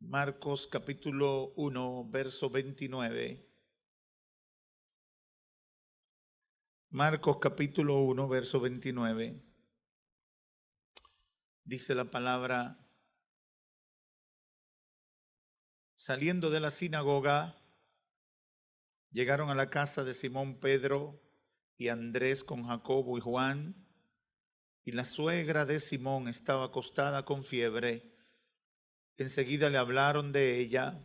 Marcos capítulo 1, verso 29. Marcos capítulo 1, verso 29. Dice la palabra: saliendo de la sinagoga, llegaron a la casa de Simón Pedro y Andrés con Jacobo y Juan, y la suegra de Simón estaba acostada con fiebre. Enseguida le hablaron de ella.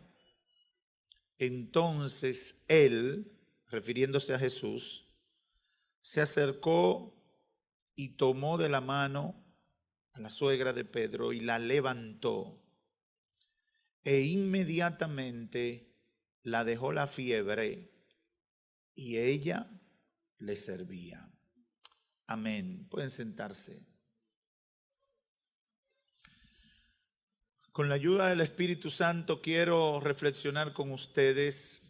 Entonces él, refiriéndose a Jesús, se acercó y tomó de la mano a la suegra de Pedro y la levantó. E inmediatamente la dejó la fiebre y ella le servía. Amén. Pueden sentarse. Con la ayuda del Espíritu Santo quiero reflexionar con ustedes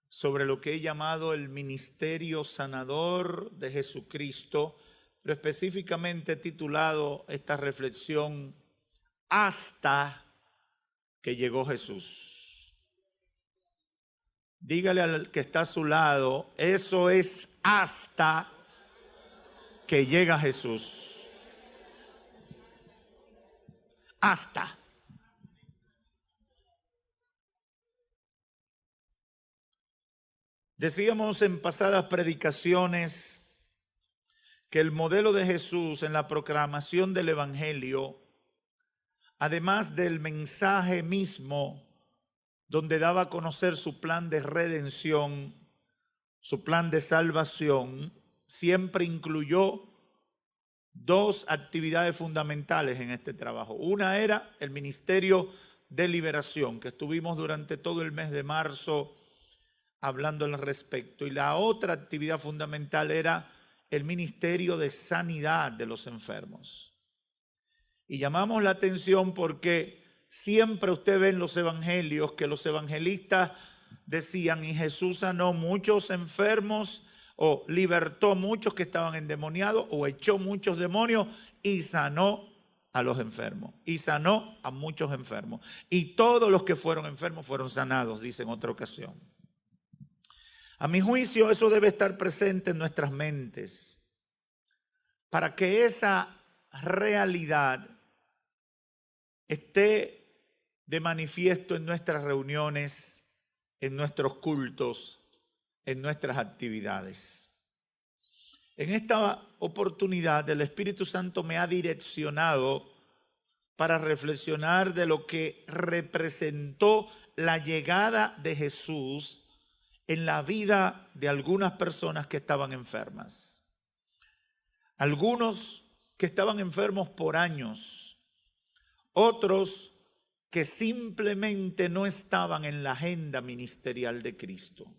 sobre lo que he llamado el ministerio sanador de Jesucristo, pero específicamente he titulado esta reflexión hasta que llegó Jesús. Dígale al que está a su lado, eso es hasta que llega Jesús. Hasta. Decíamos en pasadas predicaciones que el modelo de Jesús en la proclamación del Evangelio, además del mensaje mismo, donde daba a conocer su plan de redención, su plan de salvación, siempre incluyó dos actividades fundamentales en este trabajo. Una era el ministerio de liberación, que estuvimos durante todo el mes de marzo hablando al respecto. Y la otra actividad fundamental era el ministerio de sanidad de los enfermos. Y llamamos la atención porque siempre usted ve en los evangelios que los evangelistas decían, y Jesús sanó muchos enfermos, o libertó muchos que estaban endemoniados, o echó muchos demonios y sanó a los enfermos, y sanó a muchos enfermos. Y todos los que fueron enfermos fueron sanados, dice en otra ocasión. A mi juicio, eso debe estar presente en nuestras mentes para que esa realidad esté de manifiesto en nuestras reuniones, en nuestros cultos, en nuestras actividades. En esta oportunidad, el Espíritu Santo me ha direccionado para reflexionar de lo que representó la llegada de Jesús en la vida de algunas personas que estaban enfermas. Algunos que estaban enfermos por años, otros que simplemente no estaban en la agenda ministerial de Cristo.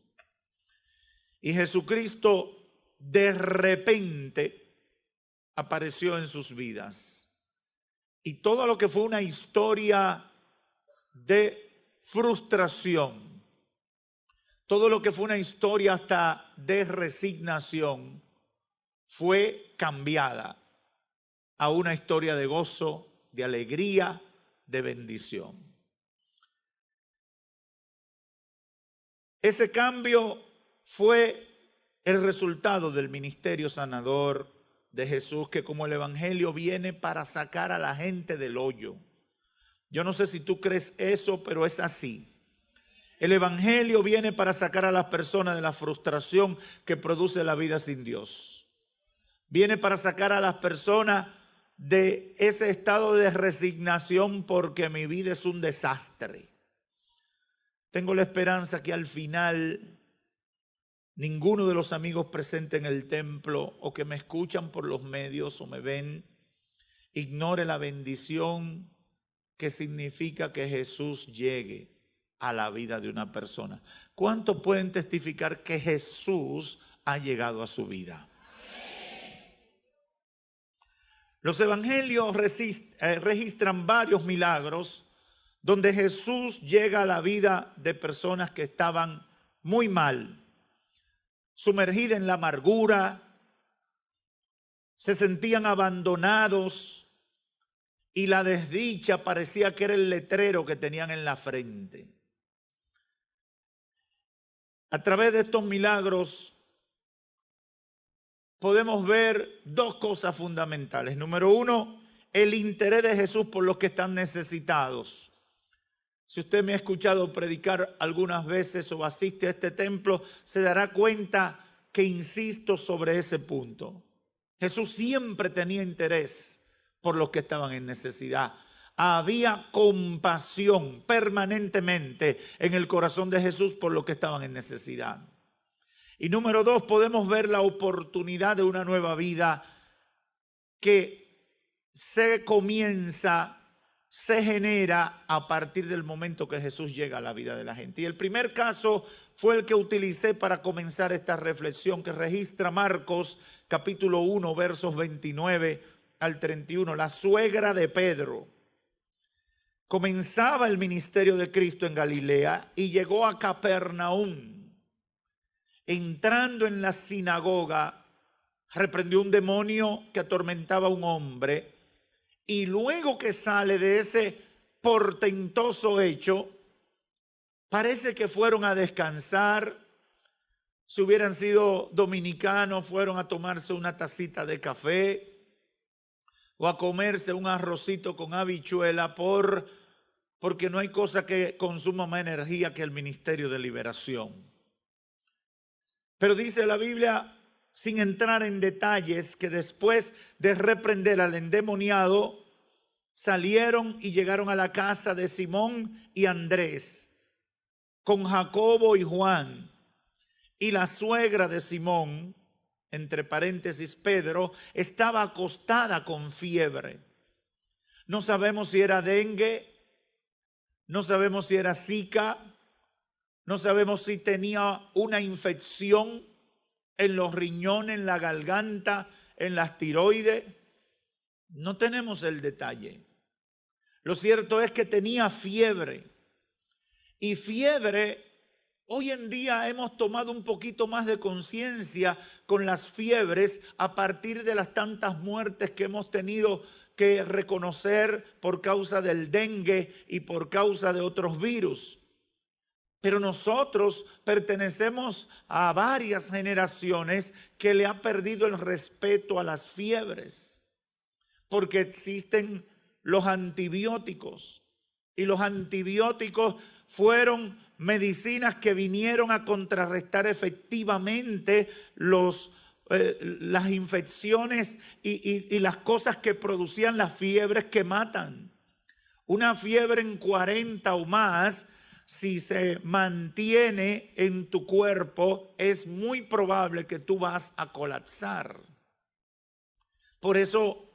Y Jesucristo de repente apareció en sus vidas. Y todo lo que fue una historia de frustración, todo lo que fue una historia hasta de resignación, fue cambiada a una historia de gozo, de alegría, de bendición. Ese cambio fue el resultado del ministerio sanador de Jesús, que como el Evangelio viene para sacar a la gente del hoyo. Yo no sé si tú crees eso, pero es así. El Evangelio viene para sacar a las personas de la frustración que produce la vida sin Dios. Viene para sacar a las personas de ese estado de resignación porque mi vida es un desastre. Tengo la esperanza que al final ninguno de los amigos presentes en el templo o que me escuchan por los medios o me ven, ignore la bendición que significa que Jesús llegue a la vida de una persona. ¿Cuántos pueden testificar que Jesús ha llegado a su vida? Los evangelios registran varios milagros donde Jesús llega a la vida de personas que estaban muy mal, sumergidas en la amargura, se sentían abandonados y la desdicha parecía que era el letrero que tenían en la frente. A través de estos milagros podemos ver dos cosas fundamentales. Número uno, el interés de Jesús por los que están necesitados. Si usted me ha escuchado predicar algunas veces o asiste a este templo, se dará cuenta que insisto sobre ese punto. Jesús siempre tenía interés por los que estaban en necesidad. Había compasión permanentemente en el corazón de Jesús por los que estaban en necesidad. Y número dos, podemos ver la oportunidad de una nueva vida que se genera a partir del momento que Jesús llega a la vida de la gente. Y el primer caso fue el que utilicé para comenzar esta reflexión que registra Marcos capítulo 1 versos 29 al 31. La suegra de Pedro. Comenzaba el ministerio de Cristo en Galilea y llegó a Capernaum. Entrando en la sinagoga, reprendió un demonio que atormentaba a un hombre. Y luego que sale de ese portentoso hecho, parece que fueron a descansar. Si hubieran sido dominicanos, fueron a tomarse una tacita de café o a comerse un arrocito con habichuela porque no hay cosa que consuma más energía que el ministerio de liberación. Pero dice la Biblia, sin entrar en detalles, que después de reprender al endemoniado, salieron y llegaron a la casa de Simón y Andrés, con Jacobo y Juan. Y la suegra de Simón, entre paréntesis Pedro, estaba acostada con fiebre. No sabemos si era dengue, no sabemos si era zika, no sabemos si tenía una infección en los riñones, en la garganta, en las tiroides. No tenemos el detalle. Lo cierto es que tenía fiebre. Y fiebre, hoy en día hemos tomado un poquito más de conciencia con las fiebres a partir de las tantas muertes que hemos tenido que reconocer por causa del dengue y por causa de otros virus. Pero nosotros pertenecemos a varias generaciones que le ha perdido el respeto a las fiebres, porque existen los antibióticos y los antibióticos fueron medicinas que vinieron a contrarrestar efectivamente las infecciones y las cosas que producían las fiebres que matan. Una fiebre en 40 o más, si se mantiene en tu cuerpo, es muy probable que tú vas a colapsar. Por eso,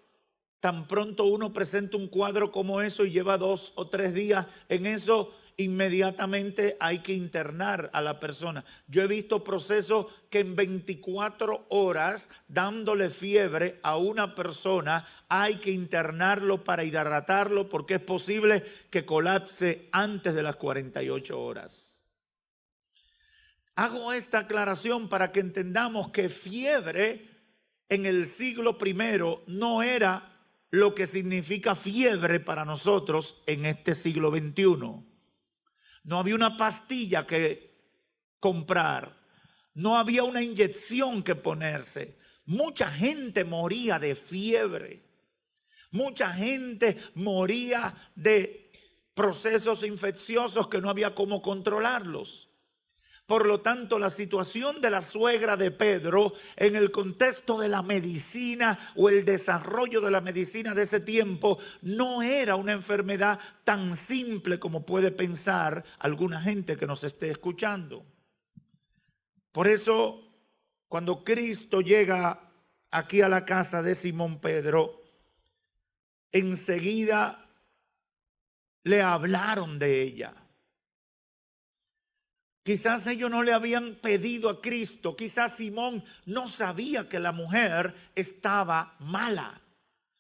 tan pronto uno presenta un cuadro como eso y lleva 2 o 3 días en eso, inmediatamente hay que internar a la persona. Yo he visto procesos que en 24 horas, dándole fiebre a una persona, hay que internarlo para hidratarlo porque es posible que colapse antes de las 48 horas. Hago esta aclaración para que entendamos que fiebre en el siglo I no era lo que significa fiebre para nosotros en este siglo XXI. No había una pastilla que comprar, no había una inyección que ponerse. Mucha gente moría de fiebre, mucha gente moría de procesos infecciosos que no había cómo controlarlos. Por lo tanto, la situación de la suegra de Pedro en el contexto de la medicina o el desarrollo de la medicina de ese tiempo no era una enfermedad tan simple como puede pensar alguna gente que nos esté escuchando. Por eso, cuando Cristo llega aquí a la casa de Simón Pedro, enseguida le hablaron de ella. Quizás ellos no le habían pedido a Cristo, quizás Simón no sabía que la mujer estaba mala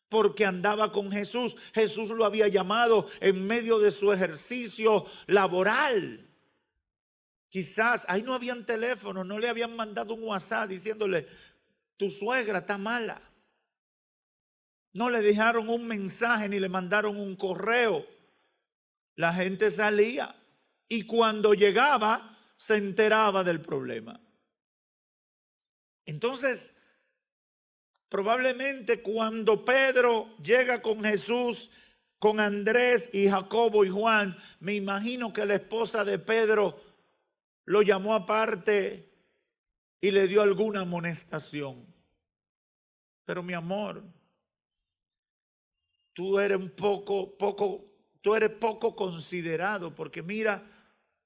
porque andaba con Jesús. Jesús lo había llamado en medio de su ejercicio laboral. Quizás ahí no habían teléfono, no le habían mandado un WhatsApp diciéndole, tu suegra está mala. No le dejaron un mensaje ni le mandaron un correo. La gente salía y cuando llegaba se enteraba del problema. Entonces, probablemente cuando Pedro llega con Jesús, con Andrés y Jacobo y Juan, me imagino que la esposa de Pedro lo llamó aparte y le dio alguna amonestación. Pero mi amor, tú eres poco considerado, porque mira,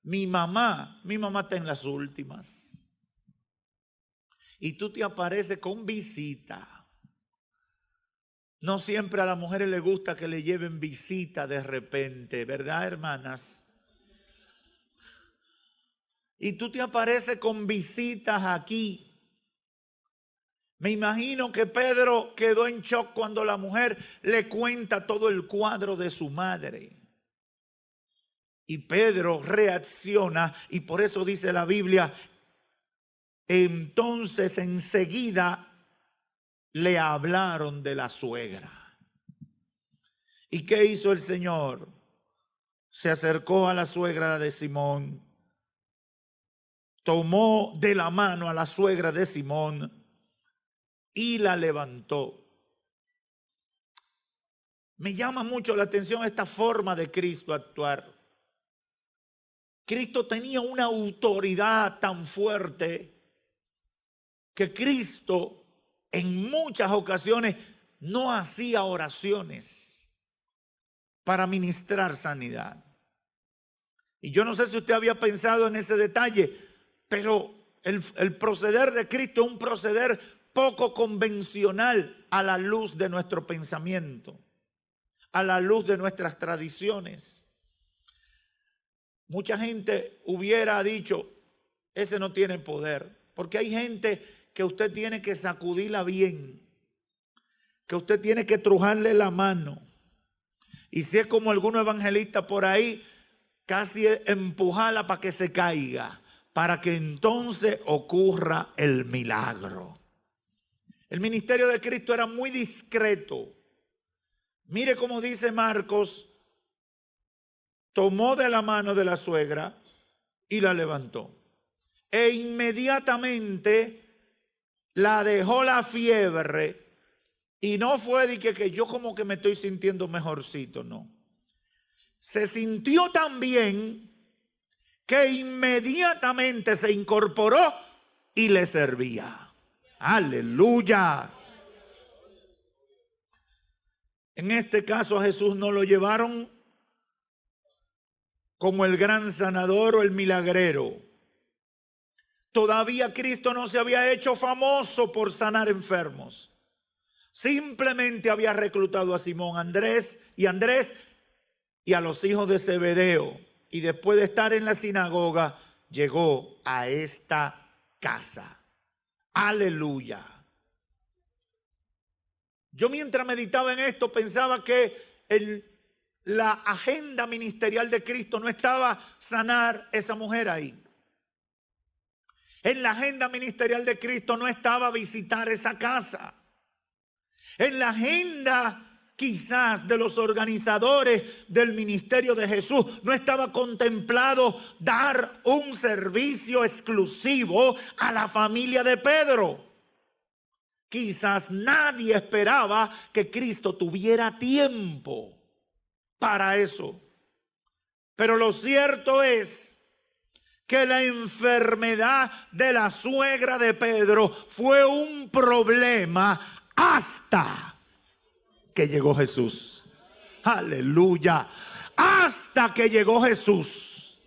mi mamá está en las últimas. Y tú te apareces con visita. No siempre a las mujeres les gusta que le lleven visita de repente, ¿verdad, hermanas? Y tú te apareces con visitas aquí. Me imagino que Pedro quedó en shock cuando la mujer le cuenta todo el cuadro de su madre. Y Pedro reacciona, y por eso dice la Biblia, entonces enseguida le hablaron de la suegra. ¿Y qué hizo el Señor? Se acercó a la suegra de Simón, tomó de la mano a la suegra de Simón y la levantó. Me llama mucho la atención esta forma de Cristo actuar. Cristo tenía una autoridad tan fuerte que Cristo en muchas ocasiones no hacía oraciones para ministrar sanidad. Y yo no sé si usted había pensado en ese detalle, pero el proceder de Cristo es un proceder poco convencional a la luz de nuestro pensamiento, a la luz de nuestras tradiciones. Mucha gente hubiera dicho, ese no tiene poder, porque hay gente que usted tiene que sacudirla bien, que usted tiene que trujarle la mano. Y si es como algunos evangelistas por ahí, casi empujarla para que se caiga, para que entonces ocurra el milagro. El ministerio de Cristo era muy discreto. Mire cómo dice Marcos, tomó de la mano de la suegra y la levantó. E inmediatamente la dejó la fiebre. Y no fue de que yo como que me estoy sintiendo mejorcito, no. Se sintió tan bien que inmediatamente se incorporó y le servía. Aleluya. En este caso a Jesús no lo llevaron como el gran sanador o el milagrero. Todavía Cristo no se había hecho famoso por sanar enfermos. Simplemente había reclutado a Simón, Andrés y a los hijos de Zebedeo. Y después de estar en la sinagoga, llegó a esta casa. Aleluya. Yo mientras meditaba en esto pensaba que la agenda ministerial de Cristo no estaba sanar esa mujer ahí. En la agenda ministerial de Cristo no estaba visitar esa casa. En la agenda quizás de los organizadores del ministerio de Jesús no estaba contemplado dar un servicio exclusivo a la familia de Pedro. Quizás nadie esperaba que Cristo tuviera tiempo para eso. Pero lo cierto es que la enfermedad de la suegra de Pedro fue un problema hasta que llegó Jesús. Aleluya. Hasta que llegó Jesús.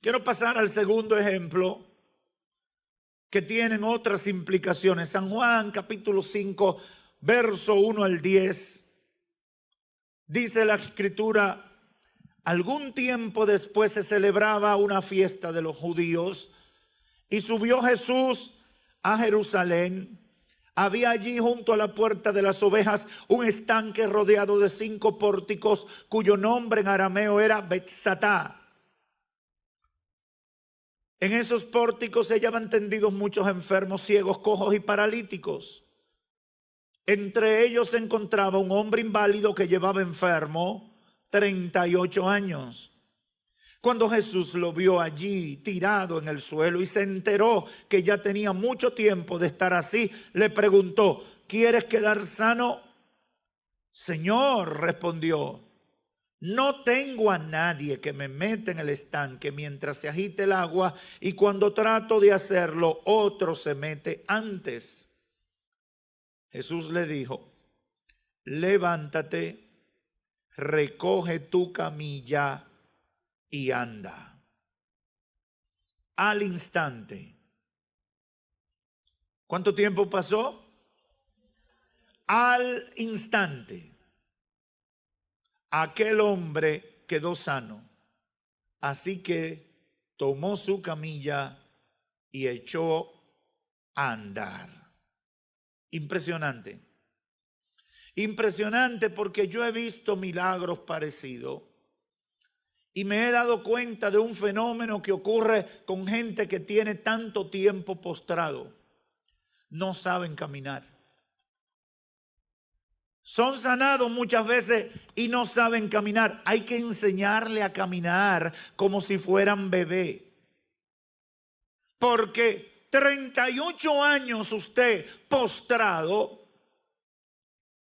Quiero pasar al segundo ejemplo que tienen otras implicaciones. San Juan capítulo 5, verso 1 al 10. Dice la escritura: algún tiempo después se celebraba una fiesta de los judíos y subió Jesús a Jerusalén. Había allí junto a la puerta de las ovejas un estanque rodeado de 5 pórticos cuyo nombre en arameo era Betzatá. En esos pórticos se hallaban tendidos muchos enfermos, ciegos, cojos y paralíticos. Entre ellos se encontraba un hombre inválido que llevaba enfermo 38 años. Cuando Jesús lo vio allí tirado en el suelo y se enteró que ya tenía mucho tiempo de estar así, le preguntó: ¿quieres quedar sano? Señor, respondió, no tengo a nadie que me meta en el estanque mientras se agite el agua, y cuando trato de hacerlo, otro se mete antes. Jesús le dijo: levántate, recoge tu camilla y anda. Al instante. ¿Cuánto tiempo pasó? Al instante. Aquel hombre quedó sano. Así que tomó su camilla y echó a andar. Impresionante. Impresionante, porque yo he visto milagros parecidos y me he dado cuenta de un fenómeno que ocurre con gente que tiene tanto tiempo postrado. No saben caminar. Son sanados muchas veces y no saben caminar. Hay que enseñarle a caminar como si fueran bebé. Porque 38 años usted postrado,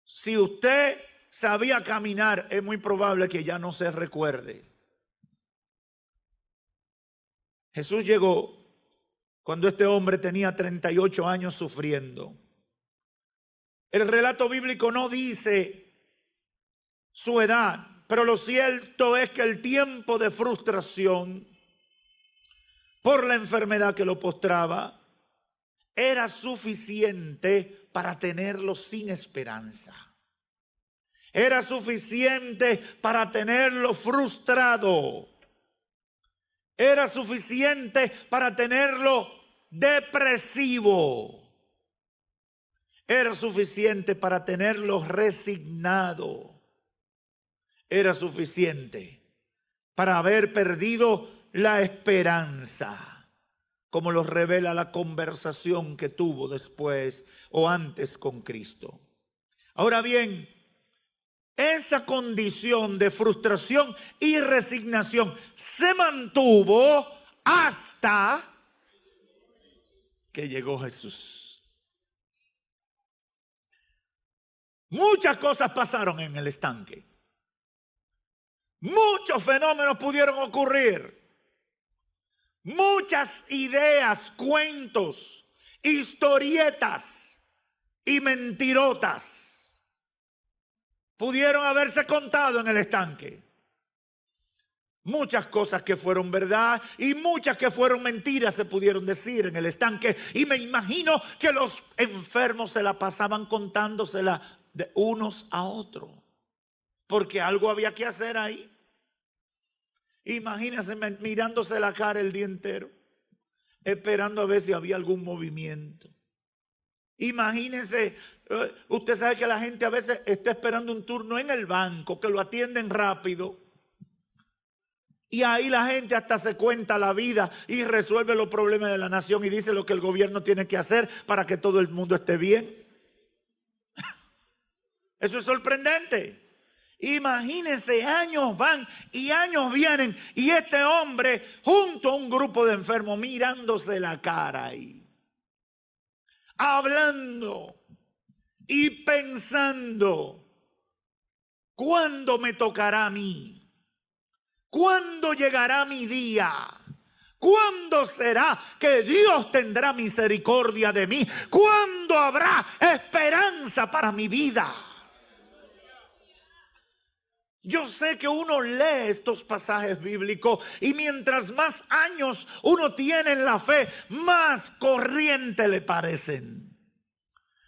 si usted sabía caminar, es muy probable que ya no se recuerde. Jesús llegó cuando este hombre tenía 38 años sufriendo. El relato bíblico no dice su edad, pero lo cierto es que el tiempo de frustración por la enfermedad que lo postraba era suficiente para tenerlo sin esperanza. Era suficiente para tenerlo frustrado. Era suficiente para tenerlo depresivo. Era suficiente para tenerlo resignado. Era suficiente para haber perdido la esperanza, como lo revela la conversación que tuvo después o antes con Cristo. Ahora bien, esa condición de frustración y resignación se mantuvo hasta que llegó Jesús. Muchas cosas pasaron en el estanque. Muchos fenómenos pudieron ocurrir. Muchas ideas, cuentos, historietas y mentirotas pudieron haberse contado en el estanque. Muchas cosas que fueron verdad y muchas que fueron mentiras se pudieron decir en el estanque. Y me imagino que los enfermos se la pasaban contándosela de unos a otros, porque algo había que hacer ahí. Imagínense mirándose la cara el día entero, esperando a ver si había algún movimiento. Imagínense, usted sabe que la gente a veces está esperando un turno en el banco, que lo atienden rápido. Y ahí la gente hasta se cuenta la vida y resuelve los problemas de la nación y dice lo que el gobierno tiene que hacer para que todo el mundo esté bien. Eso es sorprendente. Imagínense, años van y años vienen y este hombre junto a un grupo de enfermos mirándose la cara ahí, hablando y pensando: ¿cuándo me tocará a mí? ¿Cuándo llegará mi día? ¿Cuándo será que Dios tendrá misericordia de mí? ¿Cuándo habrá esperanza para mi vida? Yo sé que uno lee estos pasajes bíblicos y mientras más años uno tiene en la fe, más corriente le parecen.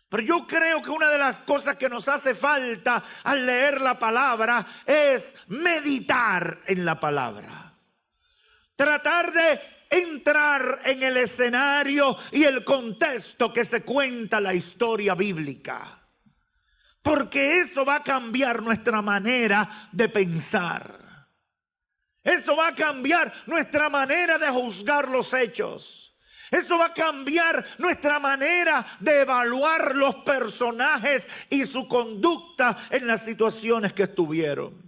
Pero yo creo que una de las cosas que nos hace falta al leer la palabra es meditar en la palabra. Tratar de entrar en el escenario y el contexto que se cuenta la historia bíblica. Porque eso va a cambiar nuestra manera de pensar. Eso va a cambiar nuestra manera de juzgar los hechos. Eso va a cambiar nuestra manera de evaluar los personajes y su conducta en las situaciones que estuvieron.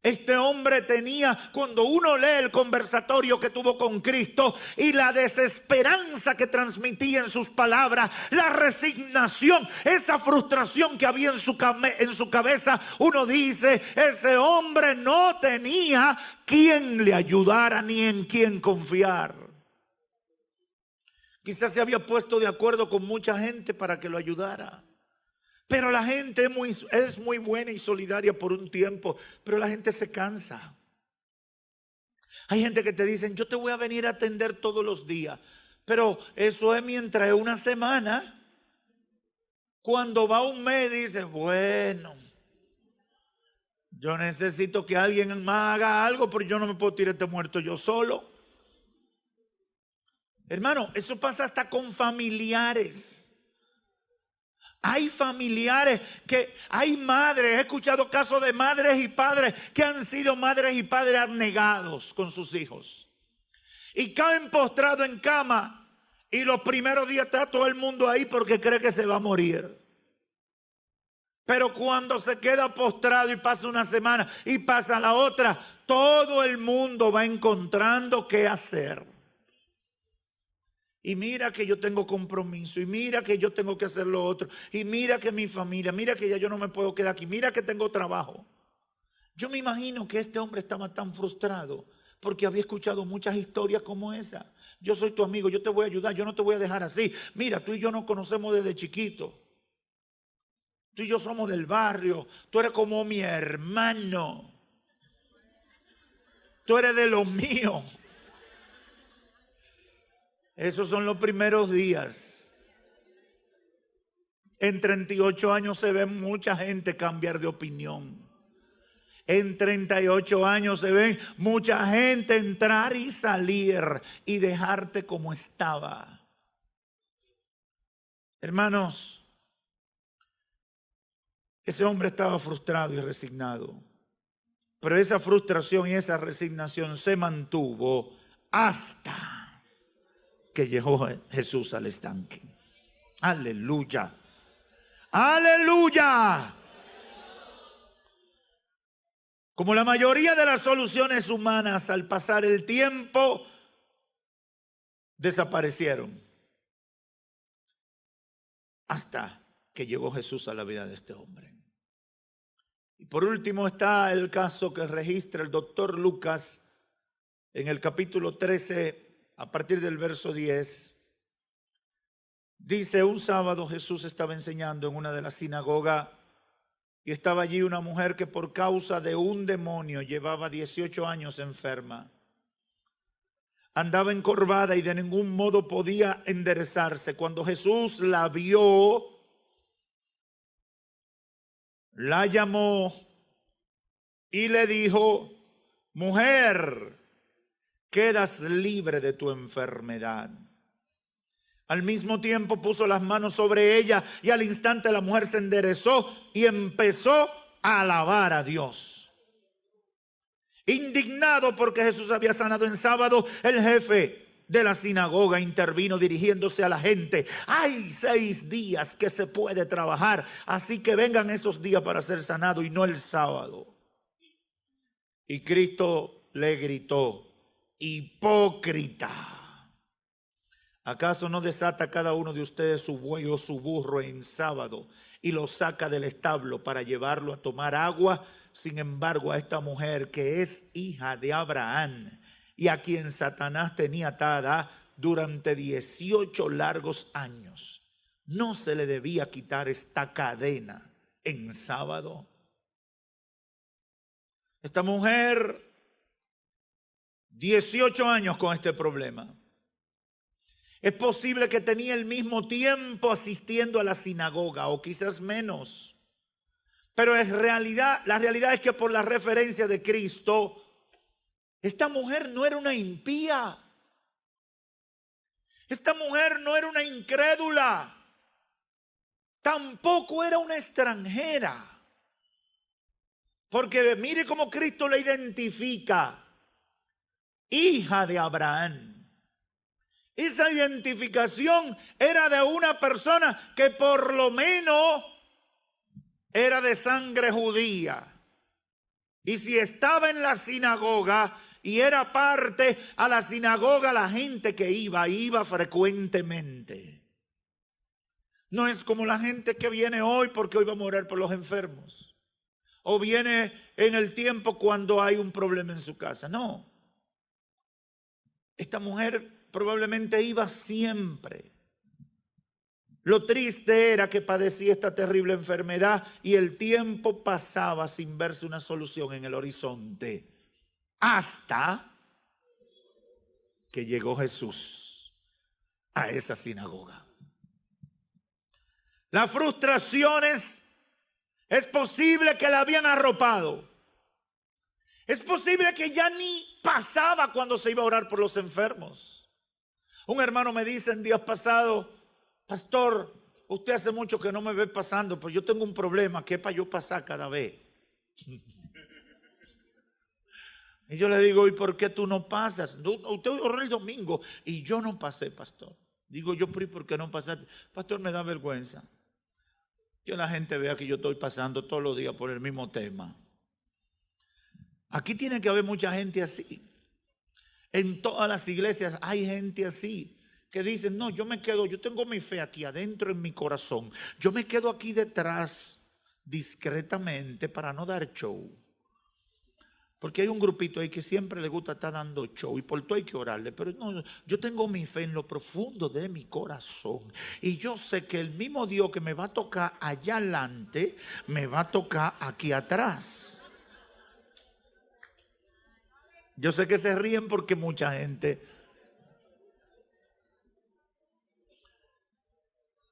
Este hombre tenía, cuando uno lee el conversatorio que tuvo con Cristo y la desesperanza que transmitía en sus palabras, la resignación, esa frustración que había en su cabeza, uno dice, ese hombre no tenía quien le ayudara ni en quien confiar. Quizás se había puesto de acuerdo con mucha gente para que lo ayudara. Pero la gente es muy buena y solidaria por un tiempo, pero la gente se cansa. Hay gente que te dicen, yo te voy a venir a atender todos los días, pero eso es mientras una semana. Cuando va un mes dice, bueno, yo necesito que alguien más haga algo, porque yo no me puedo tirar este muerto yo solo. Hermano, eso pasa hasta con familiares. Hay familiares que, hay madres, he escuchado casos de madres y padres que han sido madres y padres abnegados con sus hijos. Y caen postrados en cama y los primeros días está todo el mundo ahí porque cree que se va a morir. Pero cuando se queda postrado y pasa una semana y pasa la otra, todo el mundo va encontrando qué hacer. Y mira que yo tengo compromiso, y mira que yo tengo que hacer lo otro, y mira que mi familia, mira que ya yo no me puedo quedar aquí, mira que tengo trabajo. Yo me imagino que este hombre estaba tan frustrado porque había escuchado muchas historias como esa. Yo soy tu amigo, yo te voy a ayudar, yo no te voy a dejar así. Mira, tú y yo nos conocemos desde chiquito. Tú y yo somos del barrio, tú eres como mi hermano. Tú eres de los míos. Esos son los primeros días. En 38 años se ve mucha gente cambiar de opinión. En 38 años se ve mucha gente entrar y salir y dejarte como estaba. Hermanos, ese hombre estaba frustrado y resignado. Pero esa frustración y esa resignación se mantuvo hasta que llegó Jesús al estanque. Aleluya. Aleluya. Como la mayoría de las soluciones humanas, al pasar el tiempo, desaparecieron. Hasta que llegó Jesús a la vida de este hombre. Y por último está el caso que registra el doctor Lucas en el capítulo 13, a partir del verso 10. Dice, un sábado Jesús estaba enseñando en una de las sinagogas y estaba allí una mujer que por causa de un demonio llevaba 18 años enferma. Andaba encorvada y de ningún modo podía enderezarse. Cuando Jesús la vio, la llamó y le dijo, mujer, quedas libre de tu enfermedad. Al mismo tiempo puso las manos sobre ella y al instante la mujer se enderezó y empezó a alabar a Dios. Indignado porque Jesús había sanado en sábado, el jefe de la sinagoga intervino dirigiéndose a la gente. Hay 6 días que se puede trabajar, así que vengan esos días para ser sanado y no el sábado. Y Cristo le gritó, hipócrita. ¿Acaso no desata cada uno de ustedes su buey o su burro en sábado y lo saca del establo para llevarlo a tomar agua? Sin embargo, a esta mujer que es hija de Abraham y a quien Satanás tenía atada durante 18 largos años, ¿no se le debía quitar esta cadena en sábado? Esta mujer, 18 años con este problema. Es posible que tenía el mismo tiempo asistiendo a la sinagoga o quizás menos. Pero la realidad es que por la referencia de Cristo, esta mujer no era una impía. Esta mujer no era una incrédula. Tampoco era una extranjera. Porque mire cómo Cristo la identifica. Hija de Abraham. Esa identificación era de una persona que por lo menos era de sangre judía. Y si estaba en la sinagoga y era parte a la sinagoga, la gente que iba frecuentemente. No es como la gente que viene hoy porque hoy vamos a orar por los enfermos. O viene en el tiempo cuando hay un problema en su casa. No. Esta mujer probablemente iba siempre. Lo triste era que padecía esta terrible enfermedad y el tiempo pasaba sin verse una solución en el horizonte. Hasta que llegó Jesús a esa sinagoga. Las frustraciones es posible que la habían arropado. Es posible que ya ni pasaba cuando se iba a orar por los enfermos. Un hermano me dice en días pasados: pastor, usted hace mucho que no me ve pasando, pero yo tengo un problema que es para yo pasar cada vez. Y yo le digo: ¿y por qué tú no pasas? Usted oró el domingo y yo no pasé, pastor. Digo yo: ¿pero por qué no pasaste? Pastor, me da vergüenza que la gente vea que yo estoy pasando todos los días por el mismo tema. Aquí tiene que haber mucha gente así. En todas las iglesias hay gente así que dicen: no, yo me quedo, yo tengo mi fe aquí adentro en mi corazón. Yo me quedo aquí detrás discretamente para no dar show. Porque hay un grupito ahí que siempre le gusta estar dando show y por todo hay que orarle. Pero no, yo tengo mi fe en lo profundo de mi corazón. Y yo sé que el mismo Dios que me va a tocar allá adelante, me va a tocar aquí atrás. Yo sé que se ríen porque mucha gente...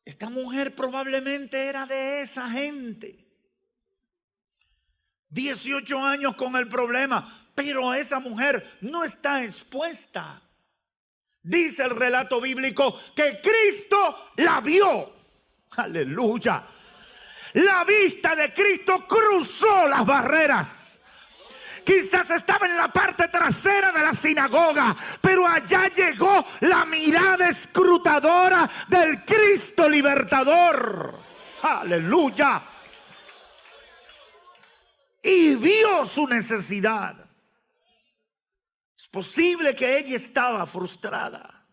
Esta mujer probablemente era de esa gente. 18 años con el problema, pero esa mujer no está expuesta. Dice el relato bíblico que Cristo la vio. Aleluya. La vista de Cristo cruzó las barreras. Quizás estaba en la parte trasera de la sinagoga, pero allá llegó la mirada escrutadora del Cristo libertador. Aleluya. Y vio su necesidad. Es posible que ella estaba frustrada.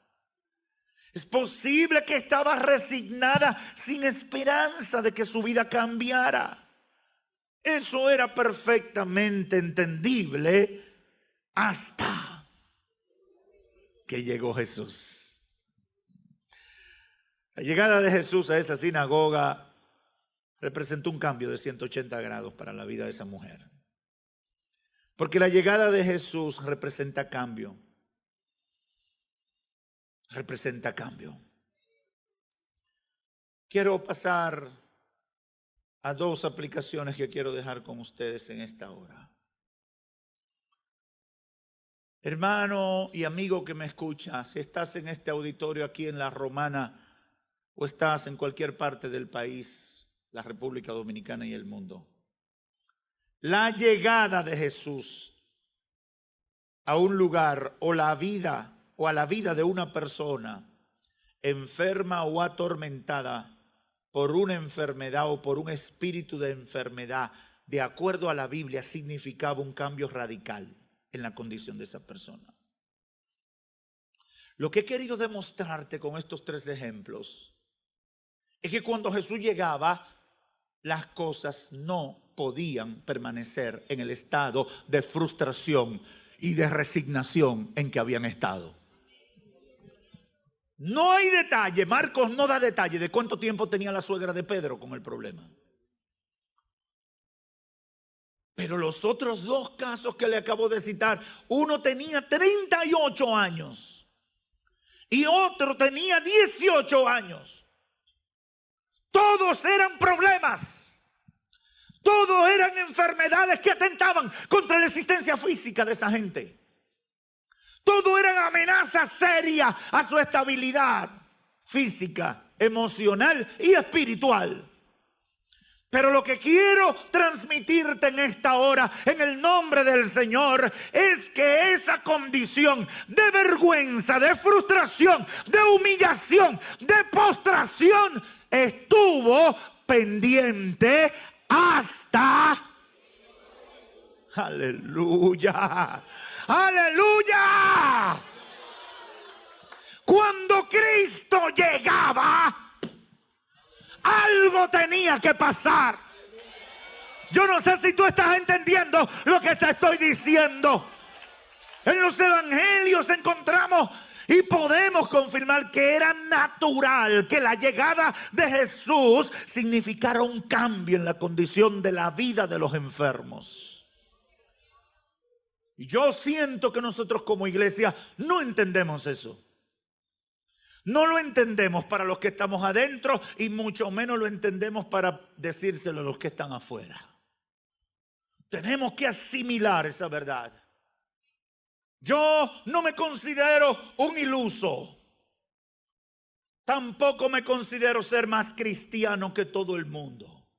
Es posible que estaba resignada, sin esperanza de que su vida cambiara. Eso era perfectamente entendible hasta que llegó Jesús. La llegada de Jesús a esa sinagoga representó un cambio de 180 grados para la vida de esa mujer. Porque la llegada de Jesús representa cambio. Representa cambio. Quiero pasar a dos aplicaciones que quiero dejar con ustedes en esta hora. Hermano y amigo que me escuchas, si estás en este auditorio aquí en La Romana o estás en cualquier parte del país, la República Dominicana y el mundo. La llegada de Jesús a un lugar o la vida o a la vida de una persona enferma o atormentada por una enfermedad o por un espíritu de enfermedad, de acuerdo a la Biblia, significaba un cambio radical en la condición de esa persona. Lo que he querido demostrarte con estos tres ejemplos es que cuando Jesús llegaba, las cosas no podían permanecer en el estado de frustración y de resignación en que habían estado. No hay detalle, Marcos no da detalle de cuánto tiempo tenía la suegra de Pedro con el problema. Pero los otros dos casos que le acabo de citar, uno tenía 38 años y otro tenía 18 años. Todos eran problemas. Todos eran enfermedades que atentaban contra la existencia física de esa gente. Todo eran amenazas serias a su estabilidad física, emocional y espiritual. Pero lo que quiero transmitirte en esta hora, en el nombre del Señor, es que esa condición de vergüenza, de frustración, de humillación, de postración, estuvo pendiente hasta... ¡Aleluya! ¡Aleluya! Cuando Cristo llegaba, algo tenía que pasar. Yo no sé si tú estás entendiendo lo que te estoy diciendo. En los evangelios encontramos y podemos confirmar que era natural que la llegada de Jesús significara un cambio en la condición de la vida de los enfermos. Y yo siento que nosotros como iglesia no entendemos eso. No lo entendemos para los que estamos adentro y mucho menos lo entendemos para decírselo a los que están afuera. Tenemos que asimilar esa verdad. Yo no me considero un iluso. Tampoco me considero ser más cristiano que todo el mundo.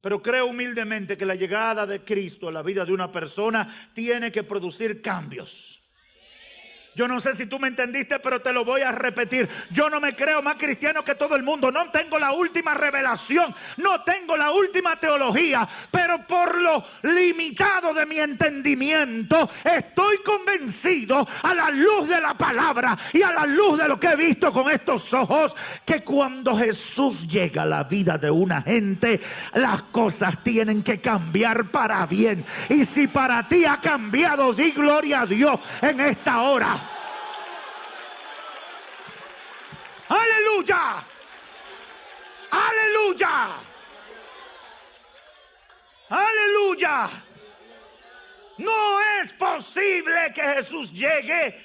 Pero creo humildemente que la llegada de Cristo a la vida de una persona tiene que producir cambios. Yo no sé si tú me entendiste, pero te lo voy a repetir. Yo no me creo más cristiano que todo el mundo. No tengo la última revelación. No tengo la última teología. Pero por lo limitado de mi entendimiento, estoy convencido a la luz de la palabra y a la luz de lo que he visto con estos ojos, que cuando Jesús llega a la vida de una gente, las cosas tienen que cambiar para bien. Y si para ti ha cambiado, di gloria a Dios en esta hora. ¡Aleluya! ¡Aleluya! ¡Aleluya! No es posible que Jesús llegue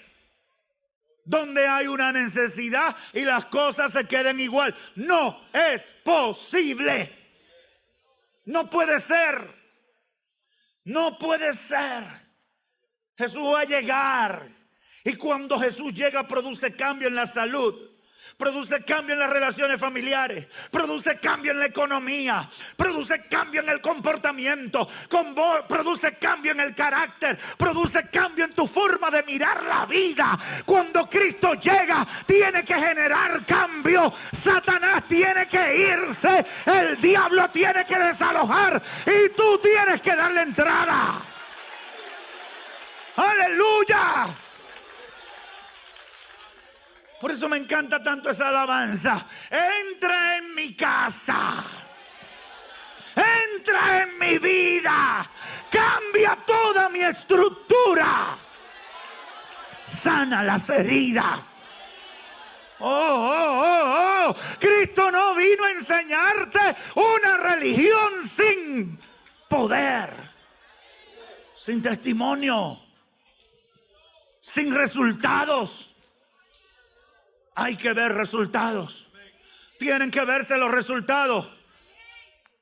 donde hay una necesidad y las cosas se queden igual. No es posible. No puede ser. No puede ser. Jesús va a llegar. Y cuando Jesús llega, produce cambio en la salud. Produce cambio en las relaciones familiares, produce cambio en la economía, produce cambio en el comportamiento, produce cambio en el carácter, produce cambio en tu forma de mirar la vida. Cuando Cristo llega, tiene que generar cambio. Satanás tiene que irse, el diablo tiene que desalojar y tú tienes que darle entrada. ¡Aleluya! Por eso me encanta tanto esa alabanza. Entra en mi casa. Entra en mi vida. Cambia toda mi estructura. Sana las heridas. Oh. Cristo no vino a enseñarte una religión sin poder, sin testimonio, sin resultados. Hay que ver resultados. Tienen que verse los resultados.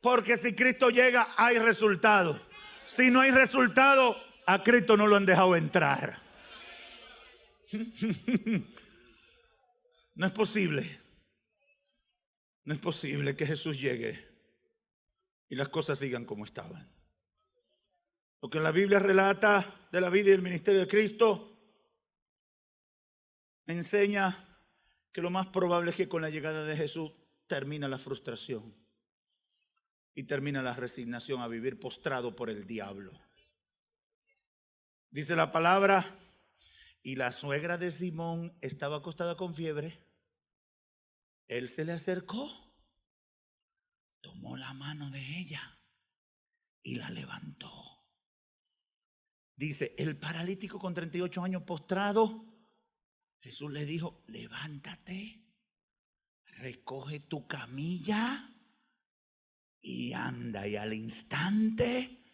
Porque si Cristo llega, hay resultados. Si no hay resultados, a Cristo no lo han dejado entrar. No es posible. No es posible que Jesús llegue y las cosas sigan como estaban. Lo que la Biblia relata de la vida y el ministerio de Cristo enseña que lo más probable es que con la llegada de Jesús termina la frustración y termina la resignación a vivir postrado por el diablo. Dice la palabra, y la suegra de Simón estaba acostada con fiebre. Él se le acercó, tomó la mano de ella y la levantó. Dice, el paralítico con 38 años postrado, Jesús le dijo, levántate, recoge tu camilla y anda. Y al instante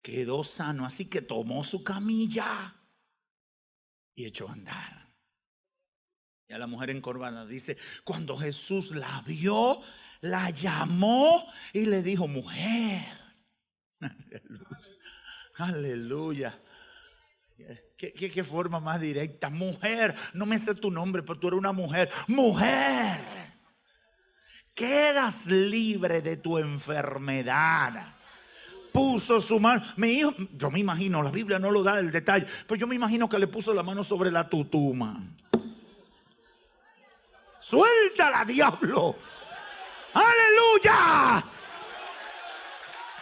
quedó sano. Así que tomó su camilla y echó a andar. Y a la mujer encorvada dice, cuando Jesús la vio, la llamó y le dijo, mujer. Aleluya. ¿Qué forma más directa? Mujer, no me sé tu nombre, pero tú eres una mujer. Mujer, quedas libre de tu enfermedad. Puso su mano, mi hijo, yo me imagino, la Biblia no lo da el detalle, pero yo me imagino que le puso la mano sobre la tutuma. Suéltala, diablo. Aleluya.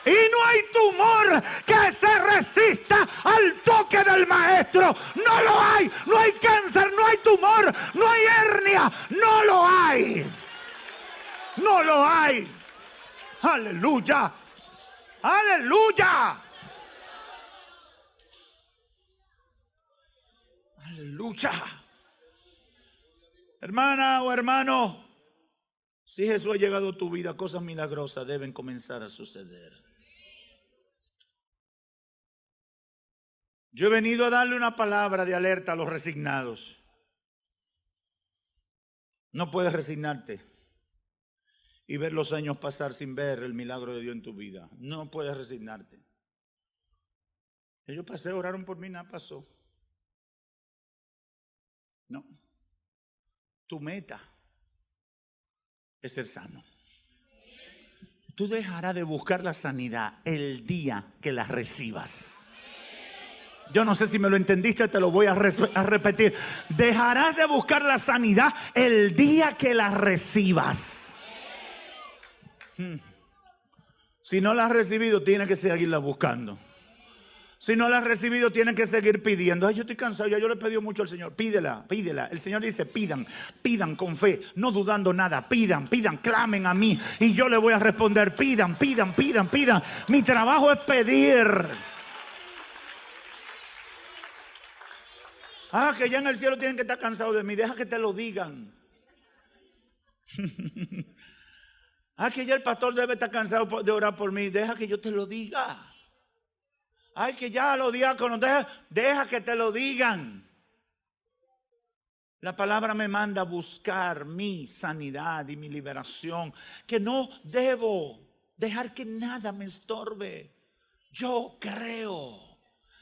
Y no hay tumor que se resista al toque del maestro. No lo hay. No hay cáncer, no hay tumor, no hay hernia. No lo hay. No lo hay. Aleluya. Aleluya. Aleluya. Hermana o hermano, si Jesús ha llegado a tu vida, cosas milagrosas deben comenzar a suceder. Yo he venido a darle una palabra de alerta a los resignados. No puedes resignarte y ver los años pasar sin ver el milagro de Dios en tu vida. No puedes resignarte. Ellos pasé, oraron por mí, nada pasó. No. Tu meta es ser sano. Tú dejarás de buscar la sanidad el día que la recibas. Yo no sé si me lo entendiste, te lo voy a repetir. Dejarás de buscar la sanidad el día que la recibas. Si no la has recibido, tienes que seguirla buscando. Si no la has recibido, tienes que seguir pidiendo. Ay, yo estoy cansado, ya yo le he pedido mucho al Señor. Pídela, pídela. El Señor dice, pidan, pidan con fe, no dudando nada. Pidan, pidan, clamen a mí y yo le voy a responder. Pidan, pidan, pidan, pidan. Mi trabajo es pedir. Que ya en el cielo tienen que estar cansados de mí. Deja que te lo digan. Que ya el pastor debe estar cansado de orar por mí. Deja que yo te lo diga. Que ya los diáconos, deja que te lo digan. La palabra me manda a buscar mi sanidad y mi liberación. Que no debo dejar que nada me estorbe. Yo creo.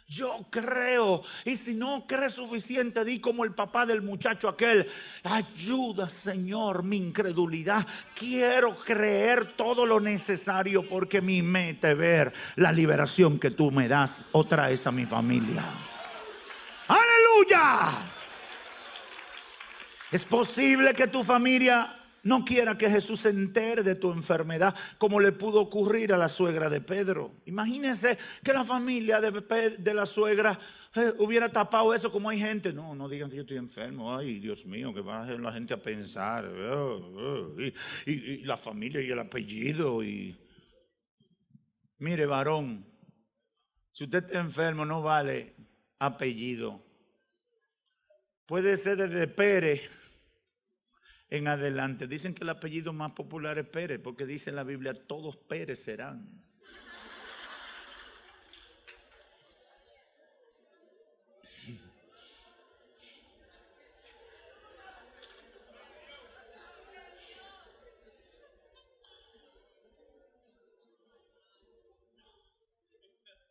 Yo creo. Y si no crees suficiente, di como el papá del muchacho aquel: ayuda, Señor, mi incredulidad. Quiero creer todo lo necesario porque mi meta es ver la liberación que tú me das o traes a mi familia. ¡Aleluya! Es posible que tu familia no quiera que Jesús se entere de tu enfermedad, como le pudo ocurrir a la suegra de Pedro. Imagínense que la familia de la suegra hubiera tapado eso, como hay gente. No digan que yo estoy enfermo. Ay, Dios mío, que va a hacer la gente a pensar. Y la familia y el apellido. Mire, varón, si usted está enfermo, no vale apellido. Puede ser desde Pérez en adelante. Dicen que el apellido más popular es Pérez, porque dice en la Biblia, todos Pérez serán.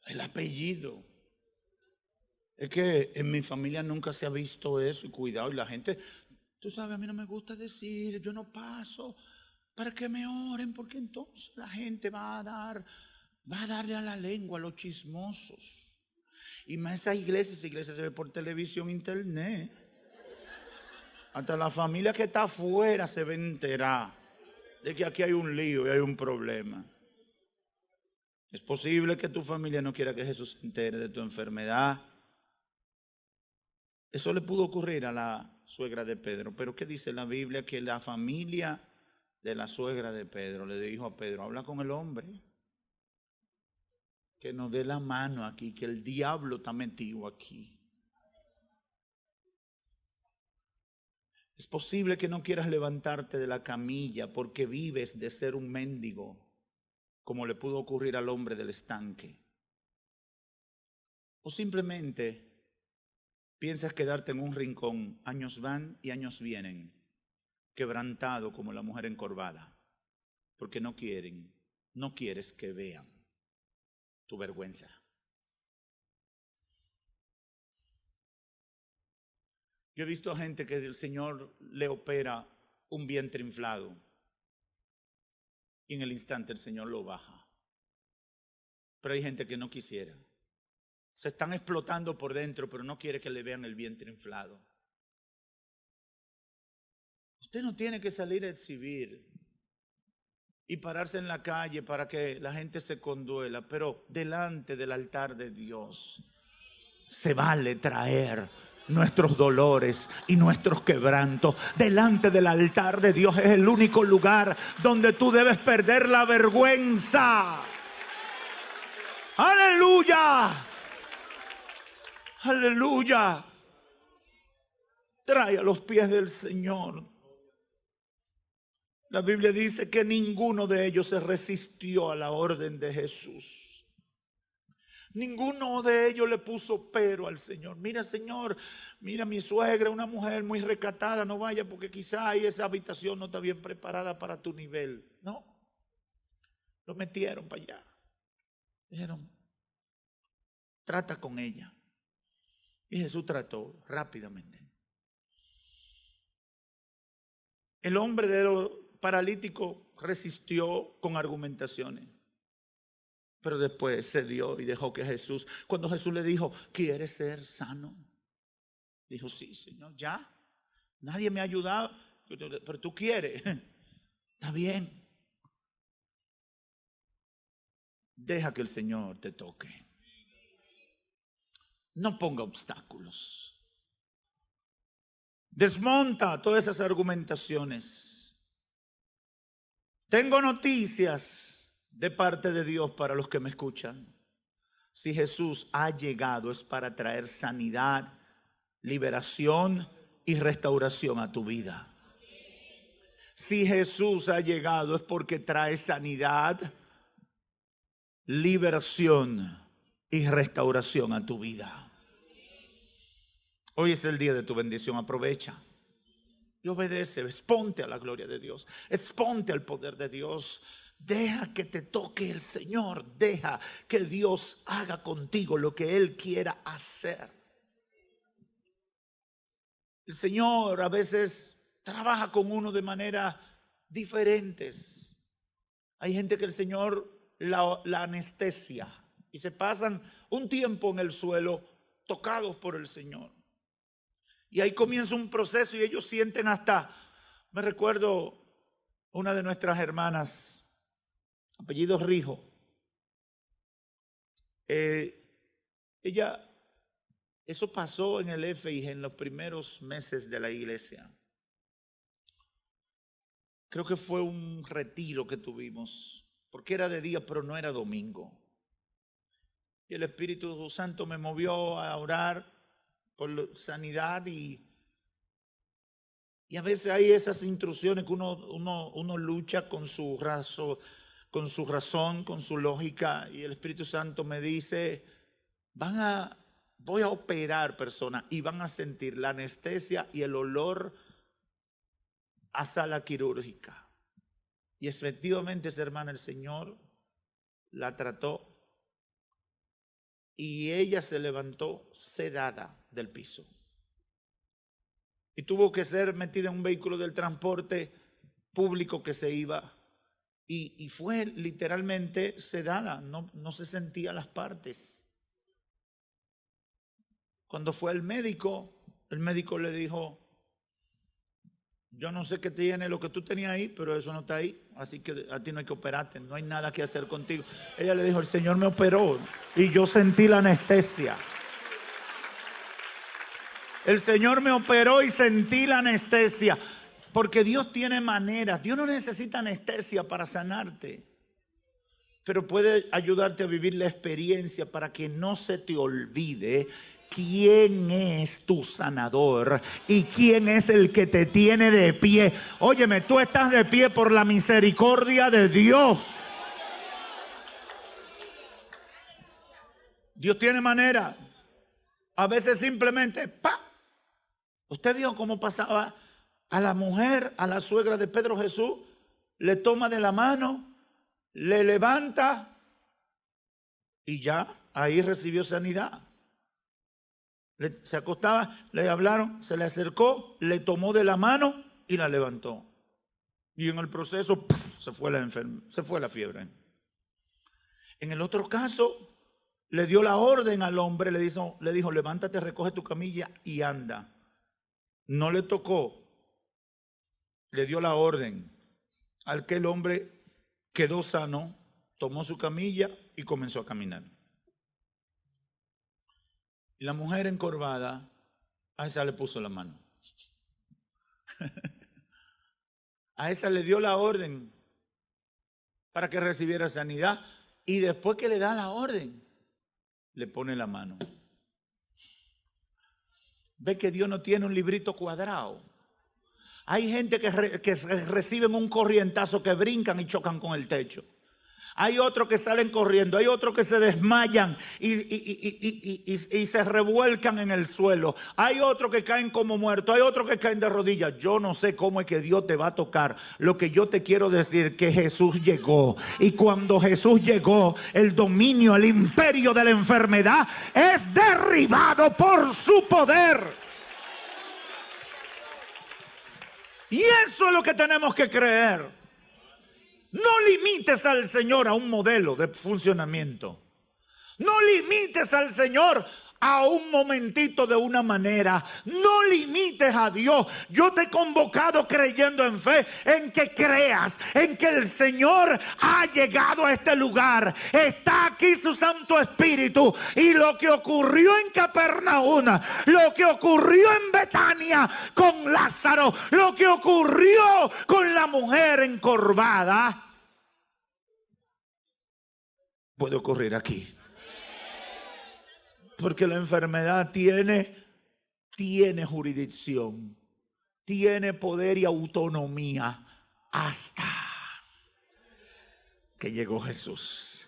El apellido. Es que en mi familia nunca se ha visto eso, y cuidado, y la gente, tú sabes, a mí no me gusta decir, yo no paso para que me oren, porque entonces la gente va a darle a la lengua a los chismosos. Y más esa iglesia se ve por televisión, internet. Hasta la familia que está afuera se va a enterar de que aquí hay un lío y hay un problema. Es posible que tu familia no quiera que Jesús se entere de tu enfermedad. Eso le pudo ocurrir a la suegra de Pedro. Pero ¿qué dice la Biblia? Que la familia de la suegra de Pedro le dijo a Pedro: habla con el hombre, que nos dé la mano aquí, que el diablo está metido aquí. Es posible que no quieras levantarte de la camilla porque vives de ser un mendigo, como le pudo ocurrir al hombre del estanque. O simplemente piensas quedarte en un rincón. Años van y años vienen, quebrantado como la mujer encorvada, porque no quieres que vean tu vergüenza. Yo he visto a gente que el Señor le opera un vientre inflado y en el instante el Señor lo baja. Pero hay gente que no quisiera. Se están explotando por dentro, pero no quiere que le vean el vientre inflado. Usted no tiene que salir a exhibir y pararse en la calle para que la gente se conduela, pero delante del altar de Dios se vale traer nuestros dolores y nuestros quebrantos. Delante del altar de Dios es el único lugar donde tú debes perder la vergüenza. ¡Aleluya! ¡Aleluya! Trae a los pies del Señor. La Biblia dice que ninguno de ellos se resistió a la orden de Jesús. Ninguno de ellos le puso pero al Señor. Mira, Señor, mira mi suegra, una mujer muy recatada, no vaya porque quizá ahí esa habitación no está bien preparada para tu nivel. No, lo metieron para allá. Dijeron, trata con ella. Y Jesús trató rápidamente. El hombre de los paralíticos resistió con argumentaciones. Pero después cedió y dejó que Jesús, cuando Jesús le dijo, ¿quieres ser sano? Dijo, sí, Señor, ya. Nadie me ha ayudado, pero tú quieres. Está bien. Deja que el Señor te toque. No ponga obstáculos. Desmonta todas esas argumentaciones. Tengo noticias de parte de Dios para los que me escuchan. Si Jesús ha llegado es para traer sanidad, liberación y restauración a tu vida. Si Jesús ha llegado es porque trae sanidad, liberación y restauración a tu vida. Hoy es el día de tu bendición, aprovecha y obedece, exponte a la gloria de Dios, exponte al poder de Dios. Deja que te toque el Señor, deja que Dios haga contigo lo que Él quiera hacer. El Señor a veces trabaja con uno de manera diferentes. Hay gente que el Señor la anestesia y se pasan un tiempo en el suelo tocados por el Señor. Y ahí comienza un proceso y ellos sienten hasta, me recuerdo una de nuestras hermanas, apellido Rijo, ella, eso pasó en el FIG en los primeros meses de la iglesia. Creo que fue un retiro que tuvimos, porque era de día pero no era domingo. Y el Espíritu Santo me movió a orar por sanidad y a veces hay esas instrucciones que uno lucha con su razón, con su lógica, y el Espíritu Santo me dice, voy a operar personas y van a sentir la anestesia y el olor a sala quirúrgica. Y efectivamente esa hermana, el Señor la trató y ella se levantó sedada del piso. Y tuvo que ser metida en un vehículo del transporte público que se iba. Y fue literalmente sedada, no se sentía las partes. Cuando fue al médico, el médico le dijo, yo no sé qué tiene lo que tú tenías ahí, pero eso no está ahí, así que a ti no hay que operarte, no hay nada que hacer contigo. Ella le dijo, el Señor me operó y yo sentí la anestesia. El Señor me operó y sentí la anestesia. Porque Dios tiene maneras. Dios no necesita anestesia para sanarte. Pero puede ayudarte a vivir la experiencia para que no se te olvide quién es tu sanador y quién es el que te tiene de pie. Óyeme, tú estás de pie por la misericordia de Dios. Dios tiene manera. A veces simplemente ¡pa! Usted vio cómo pasaba a la mujer, a la suegra de Pedro Jesús, le toma de la mano, le levanta y ya ahí recibió sanidad. Se acostaba, le hablaron, se le acercó, le tomó de la mano y la levantó. Y en el proceso ¡puf!, se fue la fiebre. En el otro caso, le dio la orden al hombre, le dijo, levántate, recoge tu camilla y anda. No le tocó, le dio la orden. Al que el hombre quedó sano, tomó su camilla y comenzó a caminar. Y la mujer encorvada, a esa le puso la mano. A esa le dio la orden para que recibiera sanidad. Y después que le da la orden, le pone la mano. Ve que Dios no tiene un librito cuadrado. Hay gente que reciben un corrientazo que brincan y chocan con el techo. Hay otros que salen corriendo, hay otros que se desmayan y se revuelcan en el suelo. Hay otros que caen como muertos, hay otros que caen de rodillas. Yo no sé cómo es que Dios te va a tocar. Lo que yo te quiero decir, que Jesús llegó. Y cuando Jesús llegó, el dominio, el imperio de la enfermedad es derribado por su poder. Y eso es lo que tenemos que creer. No limites al Señor a un modelo de funcionamiento. No limites al Señor a un momentito de una manera. No limites a Dios. Yo te he convocado creyendo en fe, en que creas, en que el Señor ha llegado a este lugar. Está aquí su Santo Espíritu. Y lo que ocurrió en Capernaum, lo que ocurrió en Betania con Lázaro, lo que ocurrió con la mujer encorvada, puede ocurrir aquí. Porque la enfermedad tiene jurisdicción, tiene poder y autonomía hasta que llegó Jesús.